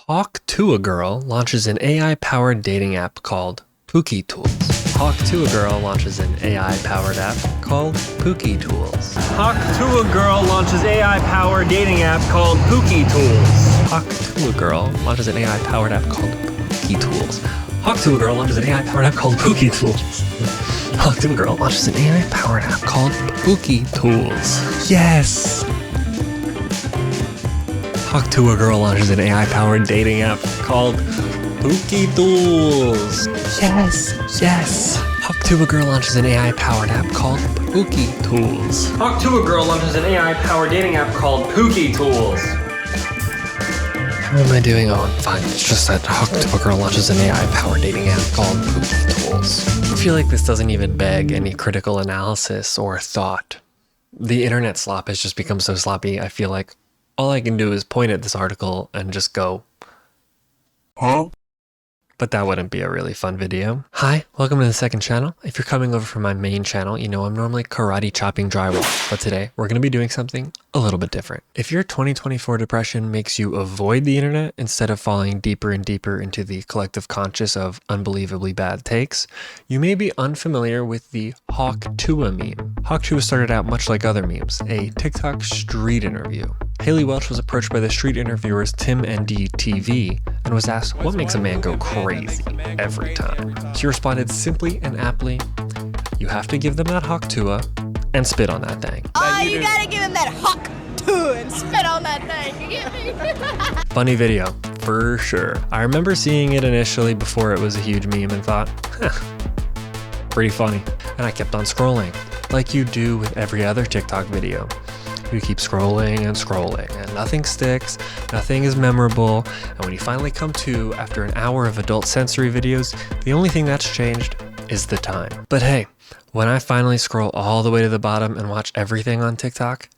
Hawk Tuah Girl launches an AI-powered dating app called Pookie Tools. Hawk Tuah Girl launches an AI-powered app called Pookie Tools. Hawk Tuah Girl launches AI-powered dating app called Pookie Tools. Hawk Tuah Girl launches an AI-powered app called Pookie Tools. Hawk Tuah Girl launches an AI-powered app called Pookie Tools. Hawk Tuah Girl launches an AI-powered app called Pookie Tools. Yes! Hawk Tuah Girl launches an AI-powered dating app called Pookie Tools. Yes, yes. Hawk Tuah Girl launches an AI-powered app called Pookie Tools. Hawk Tuah Girl launches an AI-powered dating app called Pookie Tools. How am I doing? Oh, I'm fine. It's just that Hawk Tuah Girl launches an AI-powered dating app called Pookie Tools. I feel like this doesn't even beg any critical analysis or thought. The internet slop has just become so sloppy, I feel like all I can do is point at this article and just go, huh? But that wouldn't be a really fun video. Hi, welcome to the second channel. If you're coming over from my main channel, you know I'm normally karate chopping drywall, but today we're gonna be doing something a little bit different. If your 2024 depression makes you avoid the internet instead of falling deeper and deeper into the collective conscious of unbelievably bad takes, you may be unfamiliar with the Hawk Tuah meme. Hawk Tuah started out much like other memes, a TikTok street interview. Haliey Welch was approached by the street interviewers Tim and DTV and was asked what makes a man go crazy every time. She responded simply and aptly, you have to give them that Hawk Tuah and spit on that thing. Oh, you gotta give him that Hawk Tuah and spit on that thing, you get me? Funny video, for sure. I remember seeing it initially before it was a huge meme and thought, pretty funny. And I kept on scrolling, like you do with every other TikTok video. You keep scrolling and scrolling and nothing sticks, nothing is memorable, and when you finally come to after an hour of adult sensory videos, the only thing that's changed is the time. But hey, when I finally scroll all the way to the bottom and watch everything on TikTok,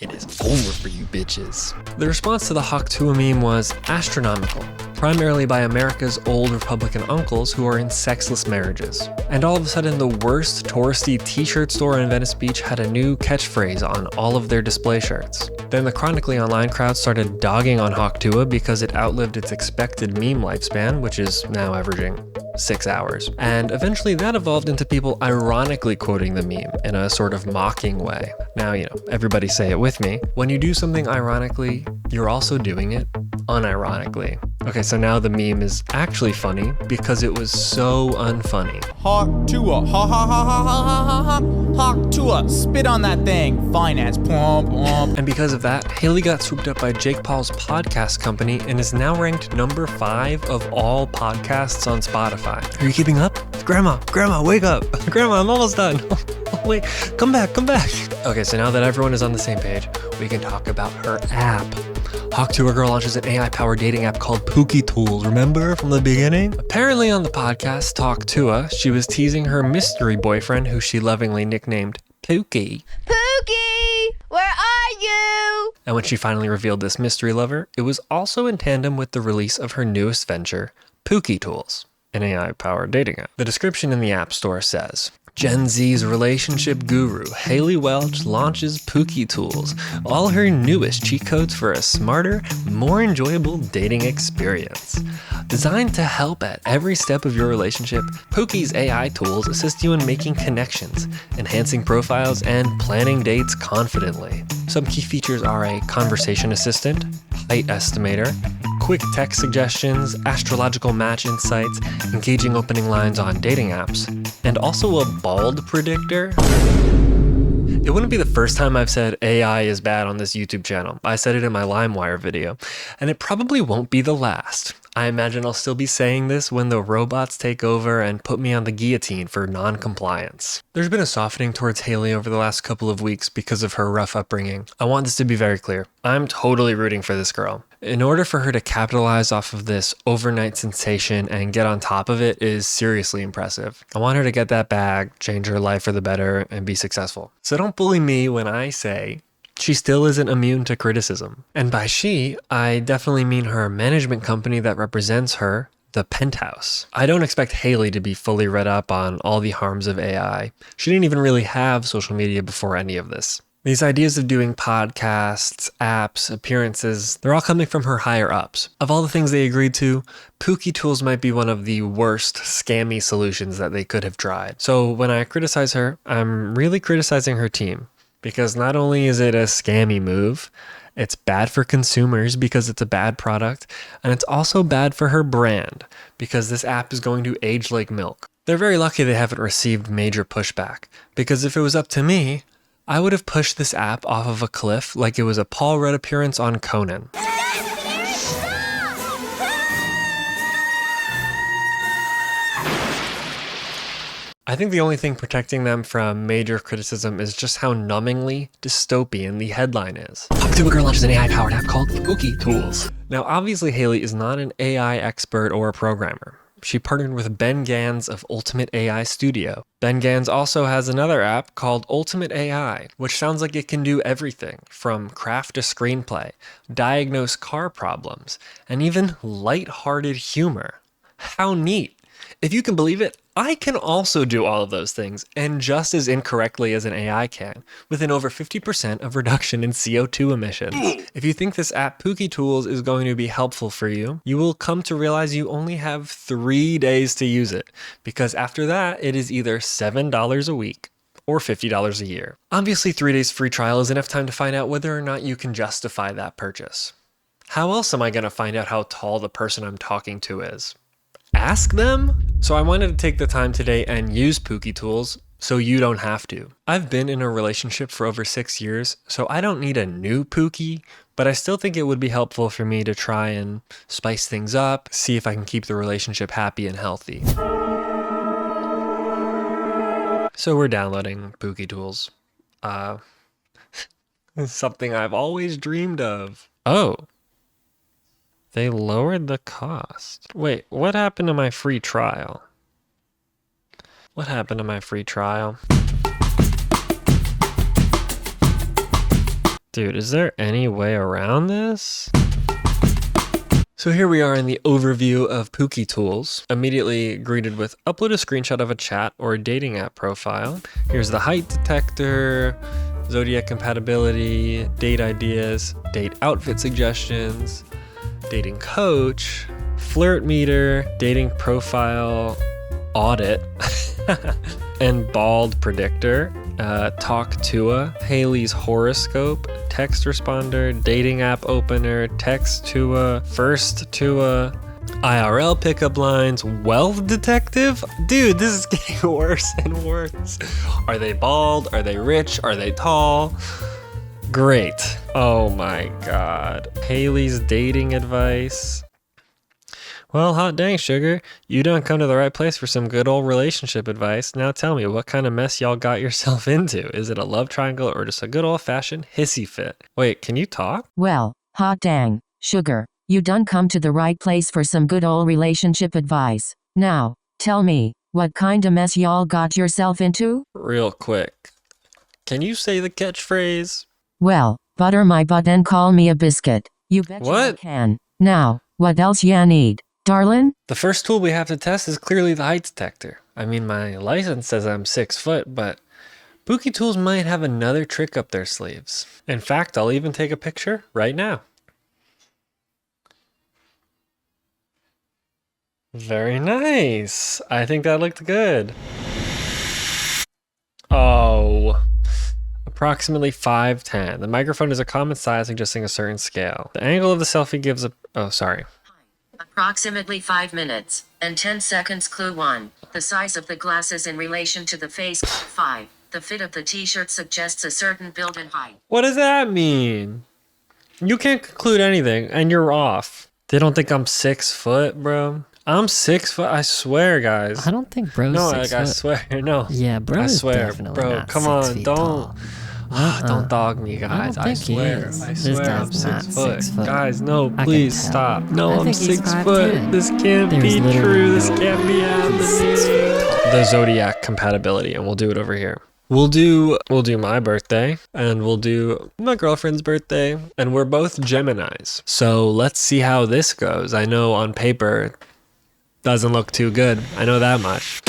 it is over for you bitches. The response to the Hawk Tuah meme was astronomical, primarily by America's old Republican uncles who are in sexless marriages. And all of a sudden, the worst touristy t-shirt store in Venice Beach had a new catchphrase on all of their display shirts. Then the chronically online crowd started dogging on Hawk Tuah because it outlived its expected meme lifespan, which is now averaging 6 hours. And eventually that evolved into people ironically quoting the meme in a sort of mocking way. Now, you know, everybody say it with me. When you do something ironically, you're also doing it unironically. Okay, so now the meme is actually funny because it was so unfunny. Hawk Tuah, ha ha ha ha ha ha ha ha. Hawk Tuah, spit on that thing. Finance, plump, plump. And because of that, Haliey got swooped up by Jake Paul's podcast company and is now ranked number 5 of all podcasts on Spotify. Are you keeping up? Grandma, wake up. Grandma, I'm almost done. Wait, come back. Okay, so now that everyone is on the same page, we can talk about her app. Hawk Tuah Girl launches an AI-powered dating app called Pookie Tools, remember from the beginning? Apparently on the podcast Talk Tuah, she was teasing her mystery boyfriend who she lovingly nicknamed Pookie. Pookie, where are you? And when she finally revealed this mystery lover, it was also in tandem with the release of her newest venture, Pookie Tools, an AI-powered dating app. The description in the App Store says, Gen Z's relationship guru, Haliey Welch, launches Pookie Tools, all her newest cheat codes for a smarter, more enjoyable dating experience. Designed to help at every step of your relationship, Pookie's AI tools assist you in making connections, enhancing profiles, and planning dates confidently. Some key features are a conversation assistant, height estimator, quick text suggestions, astrological match insights, engaging opening lines on dating apps, and also a bald predictor. It wouldn't be the first time I've said AI is bad on this YouTube channel. I said it in my LimeWire video, and it probably won't be the last. I imagine I'll still be saying this when the robots take over and put me on the guillotine for non-compliance. There's been a softening towards Haliey over the last couple of weeks because of her rough upbringing. I want this to be very clear. I'm totally rooting for this girl. In order for her to capitalize off of this overnight sensation and get on top of it is seriously impressive. I want her to get that bag, change her life for the better, and be successful. So don't bully me when I say she still isn't immune to criticism. And by she, I definitely mean her management company that represents her, the Penthouse. I don't expect Haliey to be fully read up on all the harms of AI. She didn't even really have social media before any of this. These ideas of doing podcasts, apps, appearances, they're all coming from her higher ups. Of all the things they agreed to, Pookie Tools might be one of the worst scammy solutions that they could have tried. So when I criticize her, I'm really criticizing her team, because not only is it a scammy move, it's bad for consumers because it's a bad product, and it's also bad for her brand because this app is going to age like milk. They're very lucky they haven't received major pushback, because if it was up to me, I would have pushed this app off of a cliff like it was a Paul Rudd appearance on Conan. I think the only thing protecting them from major criticism is just how numbingly dystopian the headline is. Hawk Tuah Girl launches an AI-powered app called Pookie Tools. Now, obviously, Haliey is not an AI expert or a programmer. She partnered with Ben Gans of Ultimate AI Studio. Ben Gans also has another app called Ultimate AI, which sounds like it can do everything from craft a screenplay, diagnose car problems, and even light-hearted humor. How neat! If you can believe it, I can also do all of those things, and just as incorrectly as an AI can, with an over 50% of reduction in CO2 emissions. If you think this app Pookie Tools is going to be helpful for you, you will come to realize you only have 3 days to use it, because after that, it is either $7 a week or $50 a year. Obviously, 3 days free trial is enough time to find out whether or not you can justify that purchase. How else am I going to find out how tall the person I'm talking to is? Ask them? So I wanted to take the time today and use Pookie Tools so you don't have to. I've been in a relationship for over 6 years, so I don't need a new Pookie, but I still think it would be helpful for me to try and spice things up, see if I can keep the relationship happy and healthy. So we're downloading Pookie Tools. Something I've always dreamed of. Oh. They lowered the cost. Wait, what happened to my free trial? What happened to my free trial? Dude, is there any way around this? So here we are in the overview of Pookie Tools, immediately greeted with upload a screenshot of a chat or a dating app profile. Here's the height detector, zodiac compatibility, date ideas, date outfit suggestions, dating coach, flirt meter, dating profile audit, and bald predictor, Hawk Tuah, Haliey's horoscope, text responder, dating app opener, text Tuah, first Tuah, IRL pickup lines, wealth detective? Dude, this is getting worse and worse. Are they bald? Are they rich? Are they tall? Great. Oh my god. Haliey's dating advice. Well, hot dang, sugar. You done come to the right place for some good old relationship advice. Now tell me, what kind of mess y'all got yourself into? Is it a love triangle or just a good old-fashioned hissy fit? Wait, can you talk? Well, hot dang, sugar. You done come to the right place for some good old relationship advice. Now, tell me, what kind of mess y'all got yourself into? Real quick. Can you say the catchphrase? Well, butter my butt and call me a biscuit. You betcha I can. Now, what else ya need, darlin'? The first tool we have to test is clearly the height detector. I mean, my license says I'm 6 foot, but Pookie Tools might have another trick up their sleeves. In fact, I'll even take a picture right now. Very nice. I think that looked good. Oh. Approximately 5'10". The microphone is a common size suggesting a certain scale. The angle of the selfie gives a... Oh, sorry. Approximately 5 minutes and 10 seconds. Clue 1. The size of the glasses in relation to the face. 5. The fit of the t-shirt suggests a certain build and height. What does that mean? You can't conclude anything, and you're off. They don't think I'm 6 foot, bro. I'm 6 foot. I swear, guys. I don't think bro's no, 6 like, foot. I swear, no. Yeah, bro I is swear, definitely bro. not Come 6 on, feet don't. tall. Don't dog me, guys. I think he swear. is. I This swear I'm guy's not 6 foot. 6 foot. Guys, no, I please can tell. stop. No, I I'm think he's 6 5'10". foot. This can't There's be literally true. This no can't be way happening. he's 6 feet tall. The zodiac compatibility, and we'll do it over here. We'll do my birthday, and we'll do my girlfriend's birthday, and we're both Geminis. So let's see how this goes. I know on paper doesn't look too good. I know that much.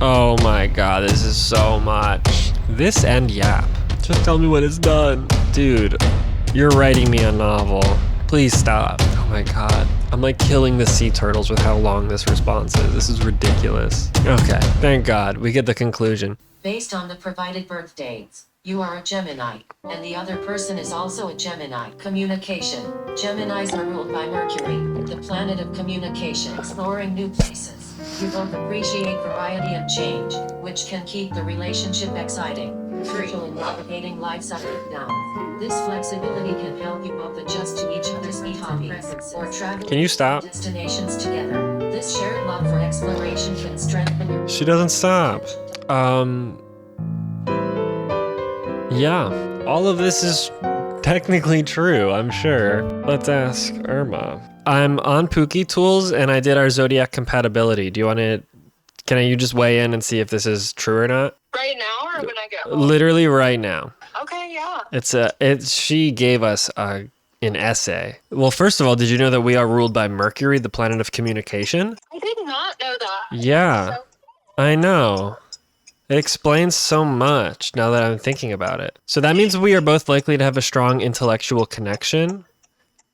Oh my god, this is so much. This and Yap. Just tell me when it's done. Dude, you're writing me a novel. Please stop. Oh my god. I'm like killing the sea turtles with how long this response is. This is ridiculous. Okay, thank god. We get the conclusion. Based on the provided birth dates, you are a Gemini, and the other person is also a Gemini. Communication. Geminis are ruled by Mercury, the planet of communication, exploring new places. You both appreciate variety and change, which can keep the relationship exciting, crucial in navigating life's ups and downs. This flexibility can help you both adjust to each other's hobbies or travel Can you stop? destinations together. This shared love for exploration can strengthen your She doesn't stop. Yeah, all of this is technically true, I'm sure. Let's ask Irma. I'm on Pookie Tools and I did our zodiac compatibility. Do you want to, you just weigh in and see if this is true or not? Right now or when I get home? Literally right now. Okay, yeah. She gave us an essay. Well, first of all, did you know that we are ruled by Mercury, the planet of communication? I did not know that. Yeah, I know. It explains so much now that I'm thinking about it. So that means we are both likely to have a strong intellectual connection.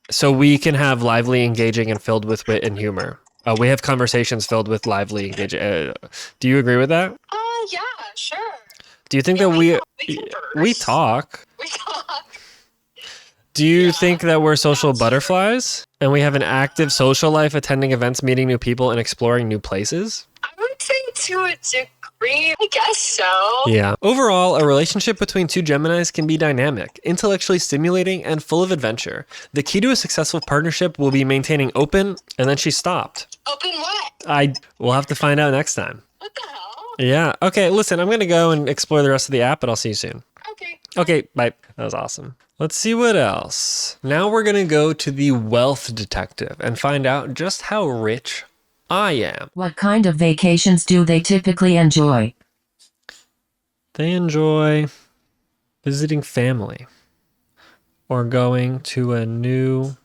So we can have lively, engaging, and filled with wit and humor. We have conversations filled with lively, engaging. Do you agree with that? Yeah, sure. Do you think that we talk? We talk. Do you think that we're social butterflies and we have an active social life, attending events, meeting new people, and exploring new places? I would say to a degree, I guess so. Yeah. Overall, a relationship between two Geminis can be dynamic, intellectually stimulating, and full of adventure. The key to a successful partnership will be maintaining open, and then she stopped. Open what? We'll have to find out next time. What the hell? Yeah. Okay, listen, I'm going to go and explore the rest of the app, but I'll see you soon. Okay. Okay, bye. That was awesome. Let's see what else. Now we're going to go to the wealth detective and find out just how rich I am. What kind of vacations do they typically enjoy? They enjoy visiting family or going to a new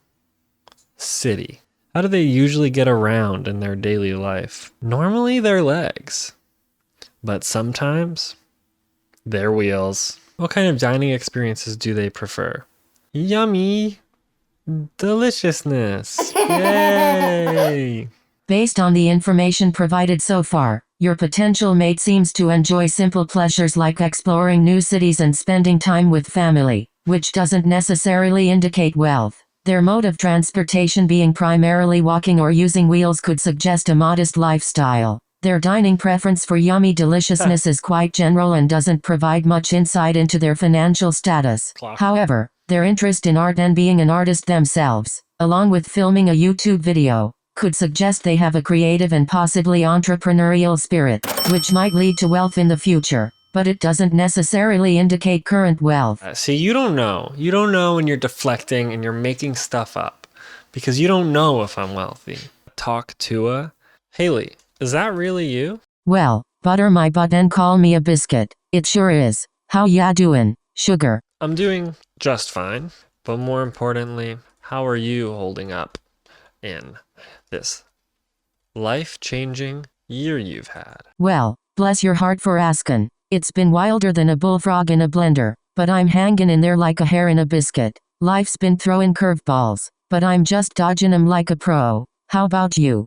city. How do they usually get around in their daily life? Normally their legs, but sometimes their wheels. What kind of dining experiences do they prefer? Yummy deliciousness. Yay! Based on the information provided so far, your potential mate seems to enjoy simple pleasures like exploring new cities and spending time with family, which doesn't necessarily indicate wealth. Their mode of transportation being primarily walking or using wheels could suggest a modest lifestyle. Their dining preference for yummy deliciousness is quite general and doesn't provide much insight into their financial status. However, their interest in art and being an artist themselves, along with filming a YouTube video, could suggest they have a creative and possibly entrepreneurial spirit, which might lead to wealth in the future, but it doesn't necessarily indicate current wealth. See, you don't know. You don't know when you're deflecting and you're making stuff up, because you don't know if I'm wealthy. Hawk Tuah. Haliey, is that really you? Well, butter my butt and call me a biscuit. It sure is. How ya doing, sugar? I'm doing just fine, but more importantly, how are you holding up in this life-changing year you've had? Well, bless your heart for askin'. It's been wilder than a bullfrog in a blender, but I'm hangin' in there like a hair in a biscuit. Life's been throwing curveballs, but I'm just dodging 'em like a pro. How about you?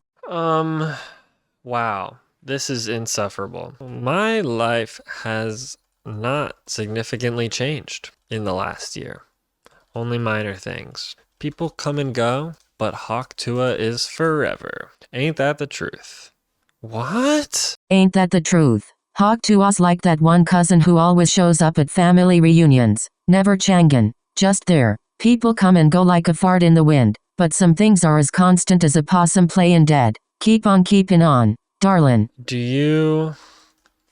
Wow, this is insufferable. My life has not significantly changed in the last year. Only minor things. People come and go, but Hawk Tuah is forever. Ain't that the truth? What? Ain't that the truth? Hawk Tuah's like that one cousin who always shows up at family reunions. Never changin', just there. People come and go like a fart in the wind, but some things are as constant as a possum playin' dead. Keep on keepin' on, darlin'. Do you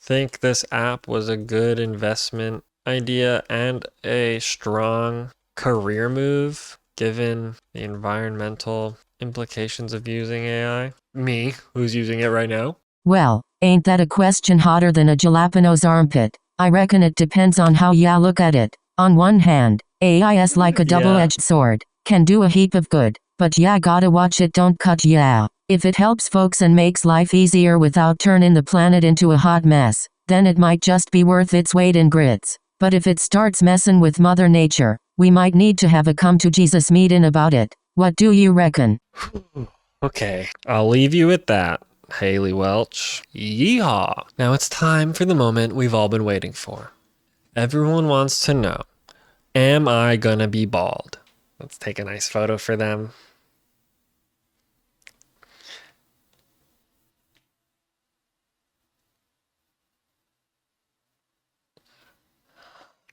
think this app was a good investment idea and a strong career move, given the environmental implications of using AI? Me, who's using it right now? Well, ain't that a question hotter than a jalapeno's armpit? I reckon it depends on how ya look at it. On one hand, AI is like a double-edged sword, can do a heap of good, but ya gotta watch it don't cut ya. If it helps folks and makes life easier without turning the planet into a hot mess, then it might just be worth its weight in grits. But if it starts messing with Mother Nature, we might need to have a come to Jesus meeting about it. What do you reckon? Okay, I'll leave you at that, Haliey Welch. Yeehaw! Now it's time for the moment we've all been waiting for. Everyone wants to know, am I gonna be bald? Let's take a nice photo for them.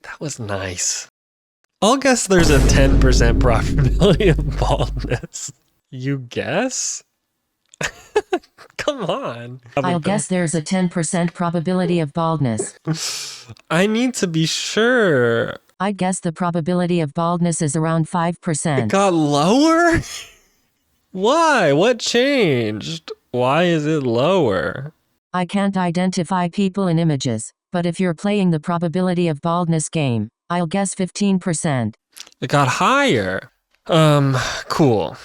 That was nice. I'll guess there's a 10% probability of baldness. You guess? Come on. I'll guess there's a 10% probability of baldness. I need to be sure. I guess the probability of baldness is around 5%. It got lower? Why? What changed? Why is it lower? I can't identify people in images, but if you're playing the probability of baldness game, I'll guess 15%. It got higher. Cool.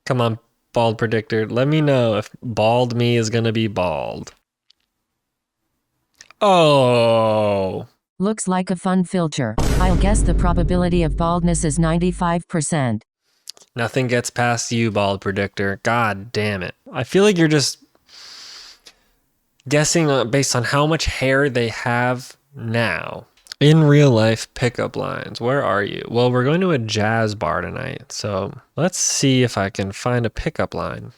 Come on, bald predictor. Let me know if bald me is gonna be bald. Oh. Looks like a fun filter. I'll guess the probability of baldness is 95%. Nothing gets past you, bald predictor. God damn it. I feel like you're just guessing based on how much hair they have now. In real life pickup lines, where are you? Well, we're going to a jazz bar tonight, so let's see if I can find a pickup line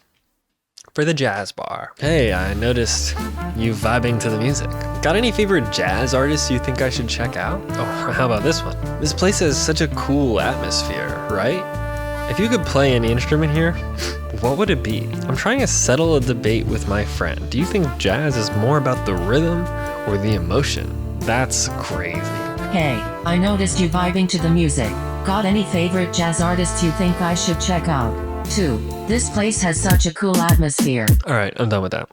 for the jazz bar. Hey, I noticed you vibing to the music. Got any favorite jazz artists you think I should check out? Oh, how about this one? This place has such a cool atmosphere, right? If you could play any instrument here, what would it be? I'm trying to settle a debate with my friend. Do you think jazz is more about the rhythm or the emotion? That's crazy. Hey, I noticed you vibing to the music. Got any favorite jazz artists you think I should check out? 2. This place has such a cool atmosphere. All right, I'm done with that.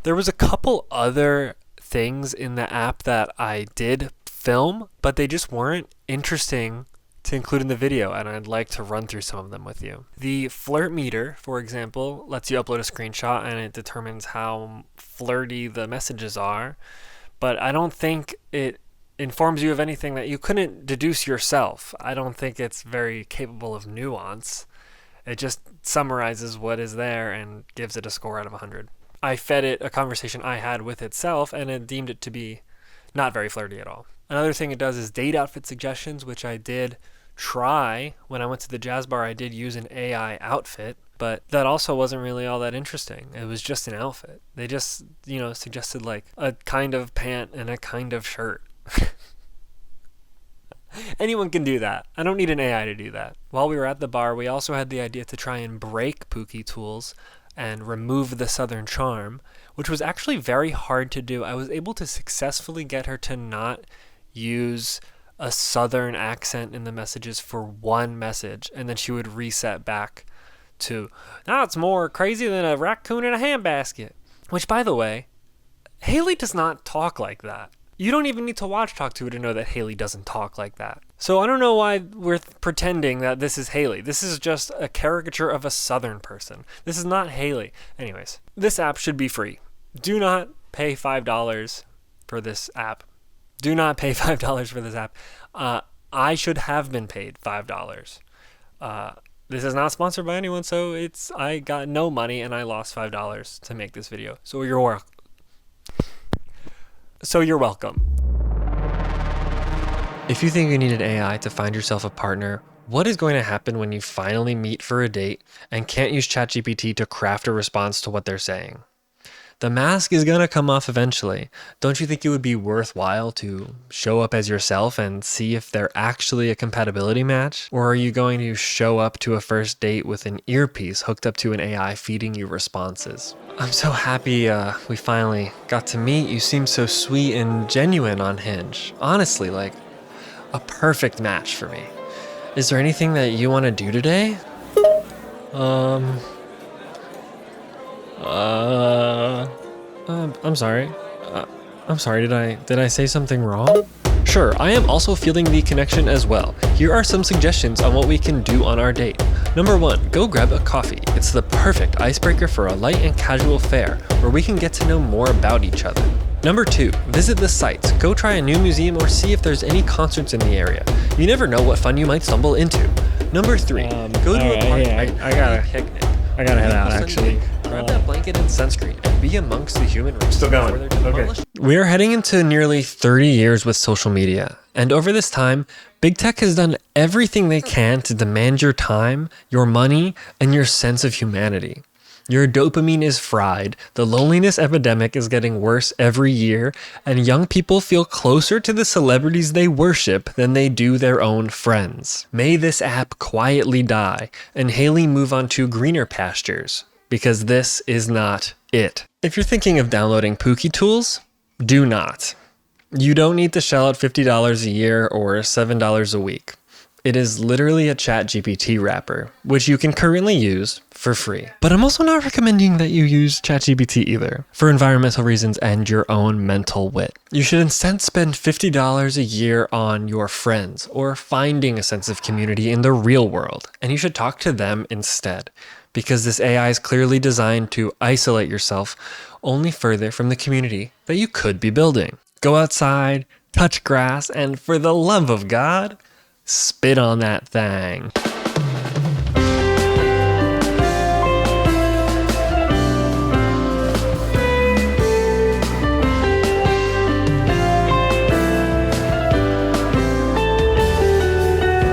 There was a couple other things in the app that I did film, but they just weren't interesting to include in the video, and I'd like to run through some of them with you. The flirt meter, for example, lets you upload a screenshot and it determines how flirty the messages are, but I don't think it informs you of anything that you couldn't deduce yourself. I don't think it's very capable of nuance. It just summarizes what is there and gives it a score out of 100. I fed it a conversation I had with itself, and it deemed it to be not very flirty at all. Another thing it does is date outfit suggestions, which I did try when I went to the jazz bar. I did use an AI outfit, but that also wasn't really all that interesting. It was just an outfit. They just, suggested like a kind of pant and a kind of shirt. Anyone can do that. I don't need an AI to do that. While we were at the bar, we also had the idea to try and break Pookie Tools and remove the Southern charm, which was actually very hard to do. I was able to successfully get her to not use a Southern accent in the messages for one message, and then she would reset back to, now it's more crazy than a raccoon in a handbasket. Which, by the way, Haliey does not talk like that. You don't even need to watch Talk to Her to know that Haliey doesn't talk like that. So I don't know why we're pretending that this is Haliey. This is just a caricature of a Southern person. This is not Haliey. Anyways, this app should be free. Do not pay $5 for this app. Do not pay $5 for this app. I should have been paid $5. This is not sponsored by anyone, so I got no money and I lost $5 to make this video. So you're welcome. If you think you need an AI to find yourself a partner, what is going to happen when you finally meet for a date and can't use ChatGPT to craft a response to what they're saying? The mask is going to come off eventually. Don't you think it would be worthwhile to show up as yourself and see if they're actually a compatibility match? Or are you going to show up to a first date with an earpiece hooked up to an AI feeding you responses? I'm so happy we finally got to meet. You seem so sweet and genuine on Hinge. Honestly, like a perfect match for me. Is there anything that you want to do today? I'm sorry. Did I say something wrong? Sure, I am also feeling the connection as well. Here are some suggestions on what we can do on our date. Number 1, go grab a coffee. It's the perfect icebreaker for a light and casual fare where we can get to know more about each other. Number 2, visit the sites. Go try a new museum or see if there's any concerts in the area. You never know what fun you might stumble into. Number 3, go to a park. I gotta head out, actually. Grab that blanket and sunscreen and be amongst the human race. Still going. Okay. We are heading into nearly 30 years with social media. And over this time, big tech has done everything they can to demand your time, your money, and your sense of humanity. Your dopamine is fried, the loneliness epidemic is getting worse every year, and young people feel closer to the celebrities they worship than they do their own friends. May this app quietly die, and Haliey move on to greener pastures, because this is not it. If you're thinking of downloading Pookie Tools, do not. You don't need to shell out $50 a year or $7 a week. It is literally a ChatGPT wrapper, which you can currently use for free. But I'm also not recommending that you use ChatGPT either, for environmental reasons and your own mental wit. You should instead spend $50 a year on your friends or finding a sense of community in the real world, and you should talk to them instead, because this AI is clearly designed to isolate yourself only further from the community that you could be building. Go outside, touch grass, and for the love of God, spit on that thing.